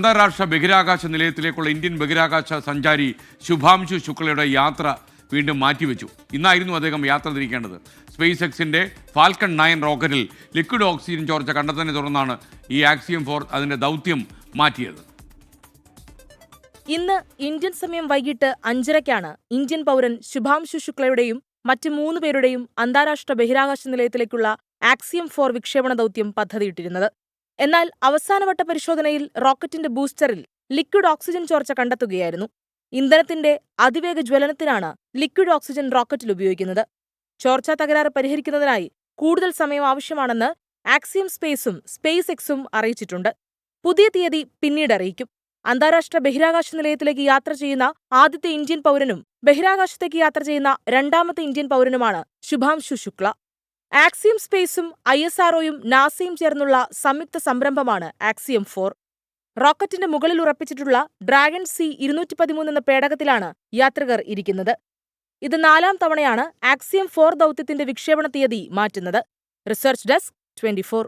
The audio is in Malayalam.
അന്താരാഷ്ട്ര ബഹിരാകാശ നിലയത്തിലേക്കുള്ള ഇന്ത്യൻ ബഹിരാകാശ സഞ്ചാരി ശുഭാംശു ശുക്ലയുടെ യാത്ര വീണ്ടും മാറ്റിവെച്ചു. ഇന്നായിരുന്നു അദ്ദേഹം യാത്ര തിരിക്കേണ്ടത്. സ്പേസ് എക്സിന്റെ ഫാൽക്കൺ 9 റോക്കറ്റിൽ ലിക്വിഡ് ഓക്സിജൻ ചോർച്ച കണ്ടെത്തതിനെ തുടർന്നാണ് ഈ ആക്സിയം 4 അതിന്റെ ദൗത്യം മാറ്റിയത്. ഇന്ന് ഇന്ത്യൻ സമയം വൈകിട്ട് 5:30-ക്കാണ് ഇന്ത്യൻ പൗരൻ ശുഭാംശു ശുക്ലയുടെയും മറ്റ് 3 പേരുടെയും അന്താരാഷ്ട്ര ബഹിരാകാശ നിലയത്തിലേക്കുള്ള ആക്സിയം 4 വിക്ഷേപണ ദൗത്യം പദ്ധതിയിട്ടിരുന്നത്. എന്നാൽ അവസാനവട്ട പരിശോധനയിൽ റോക്കറ്റിന്റെ ബൂസ്റ്ററിൽ ലിക്വിഡ് ഓക്സിജൻ ചോർച്ച കണ്ടെത്തുകയായിരുന്നു. ഇന്ധനത്തിന്റെ അതിവേഗ ജ്വലനത്തിനാണ് ലിക്വിഡ് ഓക്സിജൻ റോക്കറ്റിൽ ഉപയോഗിക്കുന്നത്. ചോർച്ചാ തകരാറ് പരിഹരിക്കുന്നതിനായി കൂടുതൽ സമയം ആവശ്യമാണെന്ന് ആക്സിയം സ്പേസും സ്പേസ് എക്സും അറിയിച്ചിട്ടുണ്ട്. പുതിയ തീയതി പിന്നീട് അറിയിക്കും. അന്താരാഷ്ട്ര ബഹിരാകാശ നിലയത്തിലേക്ക് യാത്ര ചെയ്യുന്ന ആദ്യത്തെ ഇന്ത്യൻ പൗരനും ബഹിരാകാശത്തേക്ക് യാത്ര ചെയ്യുന്ന രണ്ടാമത്തെ ഇന്ത്യൻ പൗരനുമാണ് ശുഭാംശു ശുക്ല. ആക്സിയം സ്പേസും ISROയും നാസയും ചേർന്നുള്ള സംയുക്ത സംരംഭമാണ് ആക്സിയം 4. റോക്കറ്റിന്റെ മുകളിൽ ഉറപ്പിച്ചിട്ടുള്ള ഡ്രാഗൺ C-213 എന്ന പേടകത്തിലാണ് യാത്രികർ ഇരിക്കുന്നത്. ഇത് 4-ാം തവണയാണ് ആക്സിയം 4 ദൗത്യത്തിന്റെ വിക്ഷേപണ തീയതി മാറ്റുന്നത്. Research desk 24.